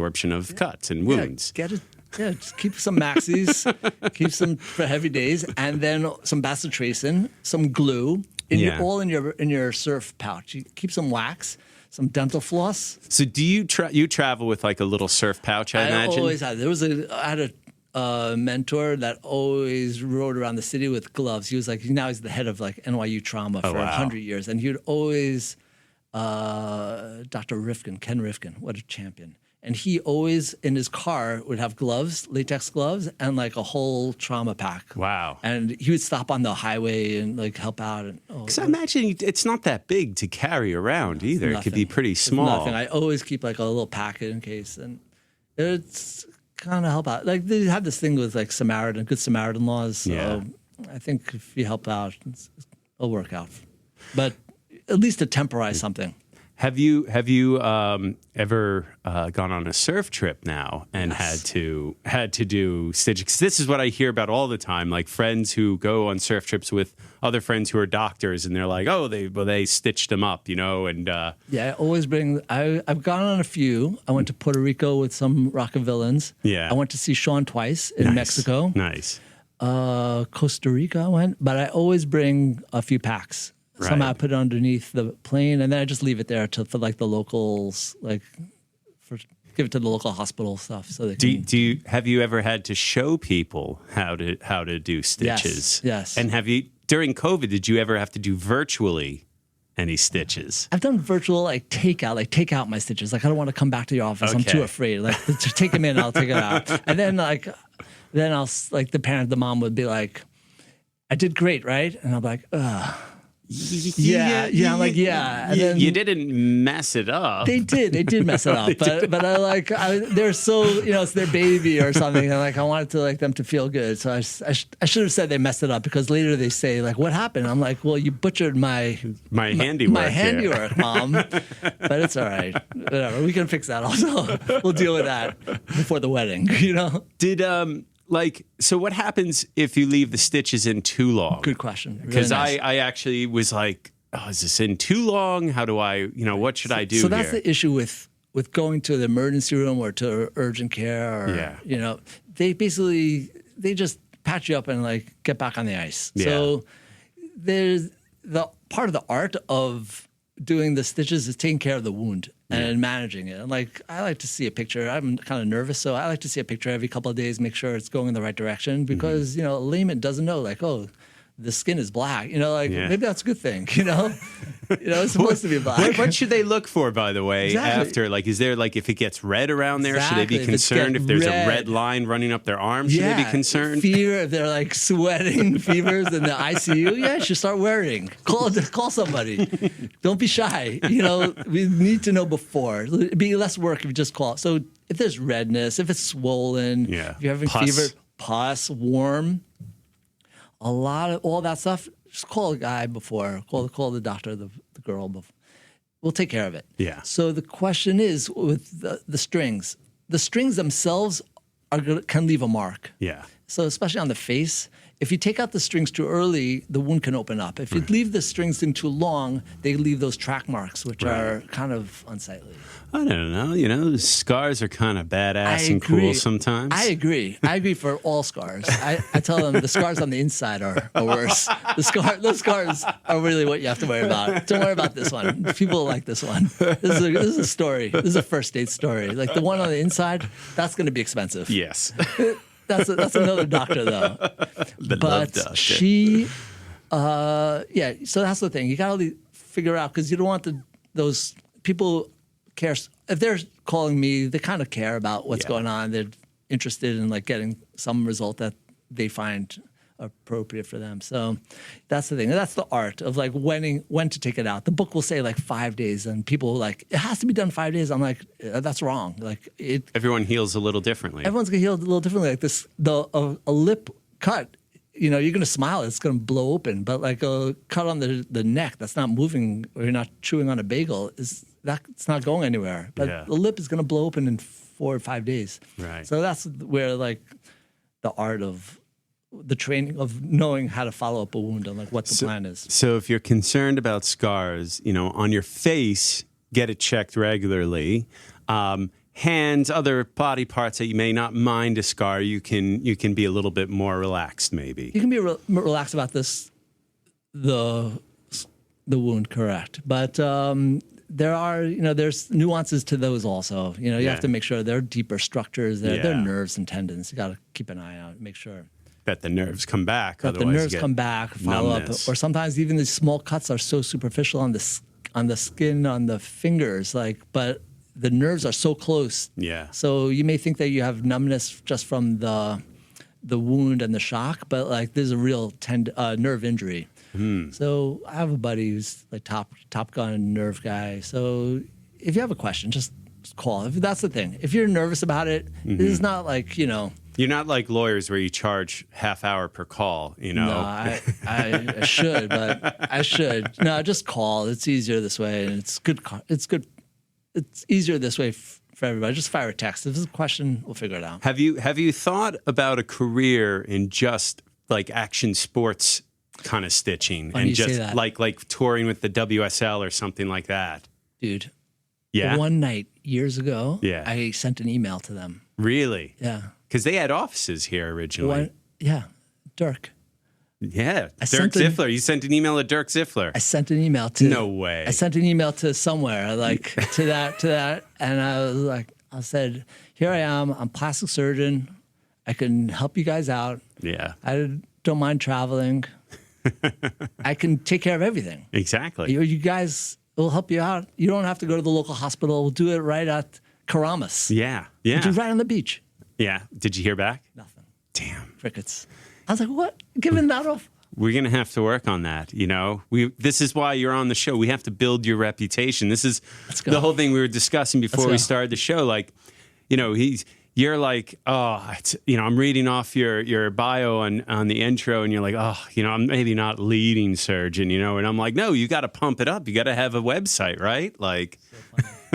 reabsorption of cuts and wounds. Just keep some maxis, keep some for heavy days, and then some bacitracin, some glue, all in your surf pouch. You keep some wax, some dental floss. So do you travel with like a little surf pouch, I imagine? I always had. I had a mentor that always rode around the city with gloves. He was like, now he's the head of like NYU trauma for 100 years. And he would always, Dr. Rifkin, Ken Rifkin, what a champion. And he always, in his car, would have gloves, latex gloves, and like a whole trauma pack. Wow. And he would stop on the highway and like help out. Because I imagine it's not that big to carry around either. It could be pretty small. Nothing. I always keep like a little packet in case. And it's kind of help out. Like they have this thing with like Good Samaritan laws. So I think if you help out, it'll work out. But at least to temporize something. Have you ever gone on a surf trip now and had to do stitches? 'Cause this is what I hear about all the time, like friends who go on surf trips with other friends who are doctors, and they're like, oh, they stitched them up, and I always bring. I've gone on a few. I went to Puerto Rico with some Rockavillans. Yeah, I went to see Sean twice in Mexico. Nice. Costa Rica I went, but I always bring a few packs. Right. Somehow I put it underneath the plane, and then I just leave it there for like the locals, give it to the local hospital stuff. So they have you ever had to show people how to do stitches? Yes. And during COVID, did you ever have to do virtually any stitches? I've done virtual take out my stitches. Like I don't want to come back to your office. Okay. I'm too afraid. Like to take them in, I'll take it out, and then I'll the mom would be like, "I did great, right?" And I'm like, ugh. Yeah. I'm like, yeah. And then, you didn't mess it up. They did mess it up. but they're so, it's their baby or something. And I wanted to them to feel good. So I should have said they messed it up, because later they say what happened? I'm like, well, you butchered my handiwork. My handiwork, Mom. But it's all right. Whatever. We can fix that also. We'll deal with that before the wedding, Did, so what happens if you leave the stitches in too long? Good question. Because really nice. I actually was like, oh, is this in too long? How do I, what should I do So that's the issue with going to the emergency room or to urgent care or, they just patch you up and get back on the ice. Yeah. So there's the part of the art of doing the stitches is taking care of the wound and managing it. And I like to see a picture. I'm kind of nervous, so I like to see a picture every couple of days, make sure it's going in the right direction, because a layman doesn't know the skin is black. Maybe that's a good thing. It's supposed to be black. What should they look for, by the way, after? Is there if it gets red around there, should they be concerned? If there's a red line running up their arm, should they be concerned? Fever, if they're sweating, fevers in the ICU, you should start worrying. Call somebody. Don't be shy. We need to know before. It'd be less work if you just call. So if there's redness, if it's swollen, if you're having fever, pus, warm, a lot of all that stuff, just call a guy before. Call the doctor, the girl before. We'll take care of it. Yeah. So the question is with the strings. The strings themselves can leave a mark. Yeah. So especially on the face, if you take out the strings too early, the wound can open up. If you leave the strings in too long, they leave those track marks, which are kind of unsightly. I don't know. The scars are kind of badass and cool sometimes. I agree for all scars. I tell them the scars on the inside are worse. Those scars are really what you have to worry about. Don't worry about this one. People like this one. This is a story. This is a first date story. The one on the inside, that's going to be expensive. Yes. That's another doctor, though. But she, so that's the thing. You got to figure out, because you don't want those people care. If they're calling me, they kind of care about what's going on. They're interested in getting some result that they find appropriate for them. So that's the thing. That's the art of when to take it out. The book will say 5 days, and people it has to be done 5 days. I'm like, that's wrong. Everyone heals a little differently. Everyone's gonna heal a little differently. A lip cut, you're gonna smile, it's gonna blow open. But a cut on the neck that's not moving, or you're not chewing on a bagel, it's not going anywhere. But the lip is gonna blow open in 4 or 5 days. Right. So that's where the art of the training of knowing how to follow up a wound and what the plan is. So if you're concerned about scars, on your face, get it checked regularly. hands, other body parts that you may not mind a scar, you can be a little bit more relaxed, maybe. You can be relaxed about the wound, correct? But there's nuances to those also. You have to make sure they're deeper structures. They're nerves and tendons. You got to keep an eye out, make sure that the nerves come back. That the nerves come back, follow up, or sometimes even these small cuts are so superficial on the skin, on the fingers, but the nerves are so close. Yeah. So you may think that you have numbness just from the wound and the shock, but there's a real nerve injury. So I have a buddy who's top gun nerve guy. So if you have a question, just call. That's the thing. If you're nervous about it, it's not You're not like lawyers where you charge half hour per call, No, I should, but I should. No, just call. It's easier this way, and it's good. It's good. It's easier this way for everybody. Just fire a text. If there's a question, we'll figure it out. Have you thought about a career in just action sports kind of stitching and just like touring with the WSL or something like that? Dude. Yeah. One night years ago, I sent an email to them. Really? Yeah. Because they had offices here originally. Dirk. Yeah, Dirk Ziffler. You sent an email to Dirk Ziffler. I sent an email to. No way. I sent an email to somewhere to that, and I said, "Here I am. I'm a plastic surgeon. I can help you guys out. Yeah. I don't mind traveling. I can take care of everything. Exactly. You guys will help you out. You don't have to go to the local hospital. We'll do it right at Karamas. Yeah. We'll do it right on the beach." Yeah. Did you hear back? Nothing. Damn. Crickets. I was like, what? Giving that off? We're going to have to work on that, This is why you're on the show. We have to build your reputation. This is the whole thing we were discussing before we started the show. You're like, I'm reading off your bio on the intro, and you're like, I'm maybe not leading surgeon, and I'm like, no, you got to pump it up. You got to have a website, right?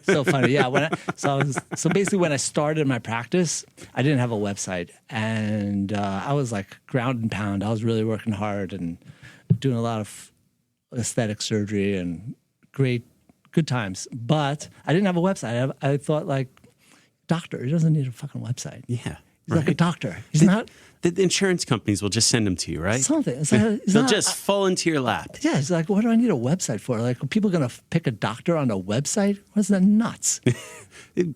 So funny. Yeah. So basically when I started my practice, I didn't have a website, and I was ground and pound. I was really working hard and doing a lot of aesthetic surgery and good times. But I didn't have a website. I thought doctor, he doesn't need a fucking website. Yeah. He's like a doctor. He's not. The insurance companies will just send them to you, right? Something. They'll just fall into your lap. Yeah, it's what do I need a website for? Are people going to pick a doctor on a website? What's that nuts?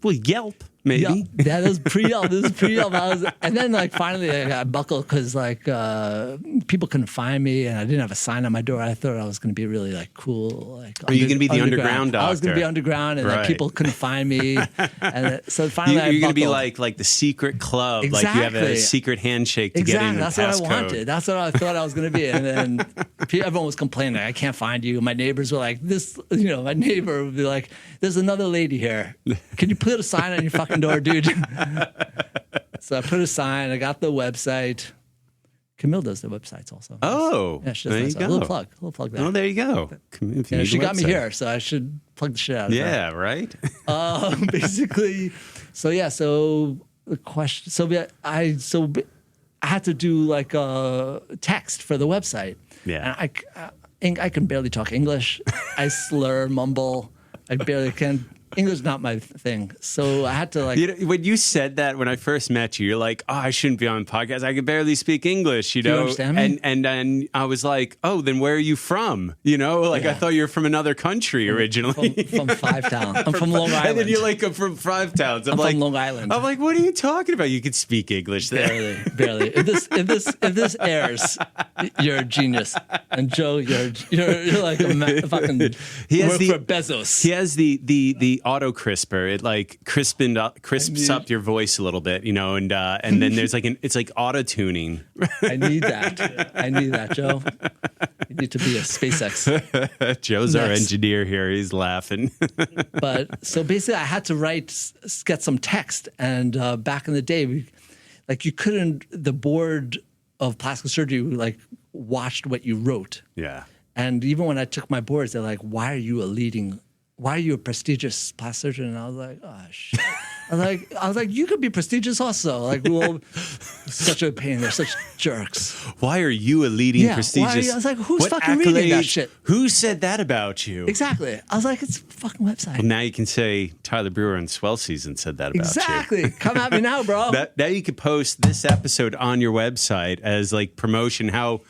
Well, Yelp, maybe. Yeah, that was pre-Yelp. This is pre-Yelp. And then finally I got buckled because people couldn't find me, and I didn't have a sign on my door. I thought I was going to be really cool. Are you going to be the underground doctor? I was going to be underground, and people couldn't find me. And so finally you're going to be like the secret club. Exactly. You have a secret handshake to get in the That's what I wanted. code. That's what I thought I was going to be. And then everyone was complaining, I can't find you. My neighbors were like, my neighbor would be like, there's another lady here. Can you put a sign on your fucking door, dude? So I put a sign. I got the website. Camille does the websites also. Oh, yeah, she does. there you A go. little plug there. Oh, there you go. She got me here, so I should plug the shit out of her. Yeah, right? Basically, so the question, I had to do a text for the website. Yeah. And I can barely talk English. I slur, mumble. I barely can. English is not my thing. So I had to when you said that when I first met you, you're like, oh, I shouldn't be on the podcast. I can barely speak English, Do you understand me? And then I was like, oh, then where are you from? I thought you were from another country originally. From Five Town. I'm from Long Island. And then you're like, I'm from Five Towns. I'm from Long Island. I'm like, what are you talking about? You can speak English there. Barely. If this airs, you're a genius. And Joe, you're like a fucking work for Bezos. He has the auto crisper. It crisps up your voice a little bit, and then there's it's like auto tuning. I need that, Joe. You need to be a SpaceX. Joe's our engineer here. He's laughing. But so basically, I had to get some text, and back in the day, you couldn't. The board of plastic surgery watched what you wrote. Yeah. And even when I took my boards, they're like, why are you a prestigious plastic surgeon? And I was like, oh shit. I was like, you could be prestigious also. such a pain. They're such jerks. Why are you a leading prestigious? I was like, who's fucking reading that shit? Who said that about you? Exactly. I was like, it's a fucking website. Well, now you can say Tyler Brewer and Swell Season said that about you. Exactly. Come at me now, bro. Now you could post this episode on your website as like promotion. How,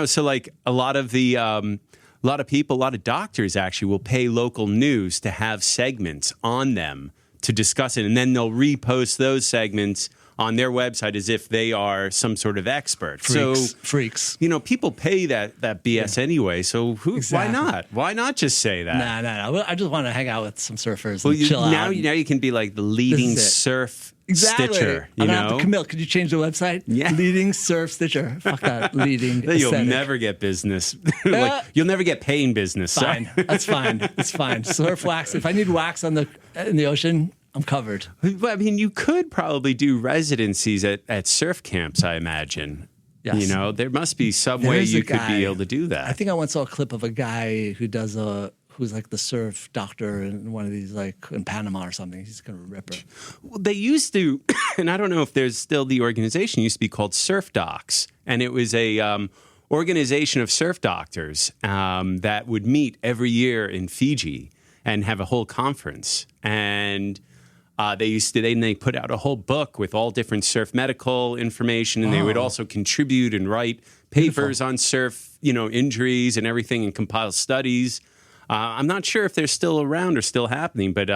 so like a lot of people, a lot of doctors actually will pay local news to have segments on them to discuss it. And then they'll repost those segments on their website as if they are some sort of expert. Freaks. People pay that BS anyway. So why not? Why not just say that? No. I just want to hang out with some surfers and chill out. Now you can be like the leading surf stitcher. Camille, could you change the website? Yeah. Leading surf stitcher. Fuck that. Leading. You'll never get business. You'll never get paying business. Fine. That's fine. It's fine. Surf wax. If I need wax in the ocean, I'm covered. I mean, you could probably do residencies at surf camps, I imagine. Yes. There must be some way you could be able to do that. I think I once saw a clip of a guy who's like the surf doctor in one of these, like in Panama or something. He's kind of a ripper. Well, they used to, and I don't know if there's still the organization, used to be called Surf Docs. And it was a organization of surf doctors that would meet every year in Fiji and have a whole conference. And they put out a whole book with all different surf medical information, and they would also contribute and write papers on surf, injuries and everything, and compile studies. I'm not sure if they're still around or still happening, but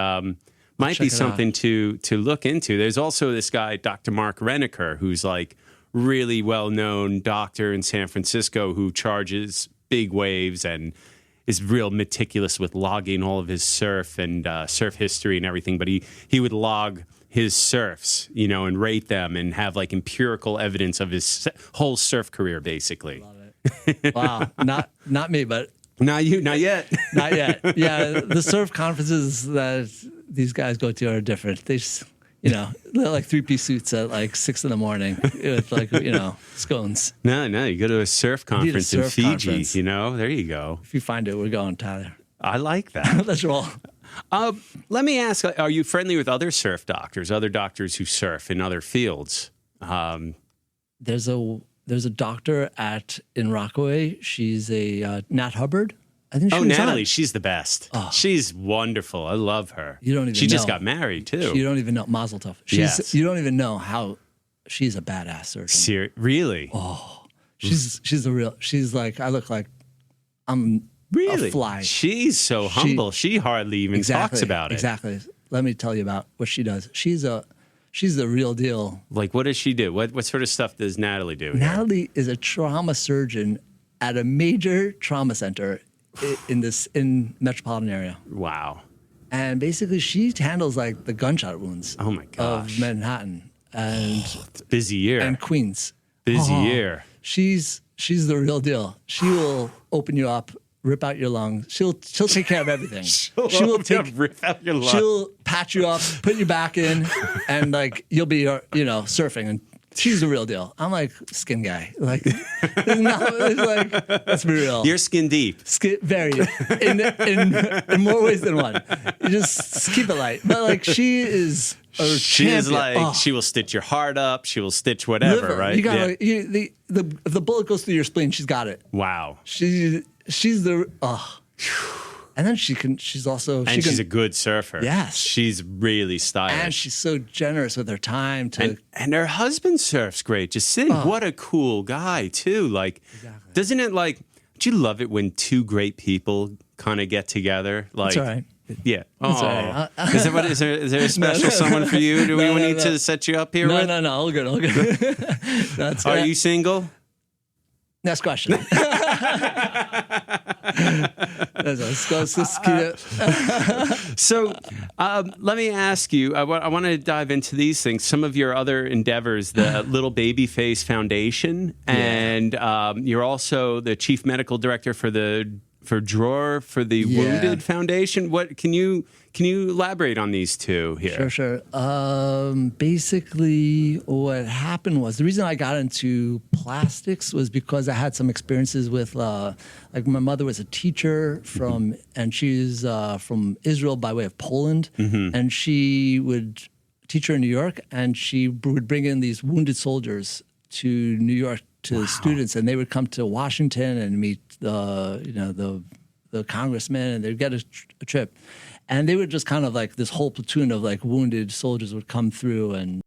might be something to look into. There's also this guy, Dr. Mark Renneker, who's like really well-known doctor in San Francisco who charges big waves and is real meticulous with logging all of his surf and surf history and everything. But he would log his surfs, and rate them and have like empirical evidence of his whole surf career, basically. Love it. Wow. Not me, but... Not you, not yet. Not yet. Yeah, the surf conferences that these guys go to are different. They just, they're like 3-piece suits at like 6 a.m. with like, scones. No, you go to a surf conference in Fiji, there you go. If you find it, we're going, Tyler. I like that. Let's roll. Let me ask, are you friendly with other surf doctors, other doctors who surf in other fields? There's a doctor in Rockaway. She's a Nat Hubbard. I think she was Natalie, she's the best. Oh. She's wonderful. I love her. You don't even She know. just got married too. You don't even know. Mazel tov. Yes. You don't even know how she's a badass surgeon. Really? Oh, she's the real. She's like, I look like I'm really a fly. She's so humble. She hardly even talks about it. Exactly. Let me tell you about what she does. She's the real deal. Like, what does she do? What sort of stuff does Natalie do? Natalie is a trauma surgeon at a major trauma center in metropolitan area. Wow. And basically, she handles like the gunshot wounds. Oh my gosh. Of Manhattan and it's a busy year and Queens. Busy year. She's the real deal. She will open you up, rip out your lungs. She'll take care of everything. Rip out your lungs. She'll patch you up, put you back in, and like you'll be surfing. And she's the real deal. I'm like skin guy. Like it's like let's be real. You're skin deep. Very in more ways than one. You just keep it light. But like she is. She is like she will stitch your heart up. She will stitch whatever, right? You got if the bullet goes through your spleen, she's got it. Wow. She's the and then she's a good surfer. Yes. She's really stylish. And she's so generous with her time and her husband surfs great. Just what a cool guy too. Like doesn't it do you love it when two great people kind of get together? Like that's all right. Yeah. That's all right. Is there a special someone for you? Do we need to set you up here? No. All good. That's Are you single? Next question. So let me ask you, I want to dive into these things, some of your other endeavors, the Little Babyface Foundation, and you're also the chief medical director for the Wounded Foundation. What can you elaborate on these two here? Sure. Basically, what happened was the reason I got into plastics was because I had some experiences with like my mother was a teacher and she's from Israel by way of Poland, and she would teacher in New York, and she would bring in these wounded soldiers to New York to students, and they would come to Washington and meet the congressman, and they'd get a trip. And they would just kind of like this whole platoon of like wounded soldiers would come through, and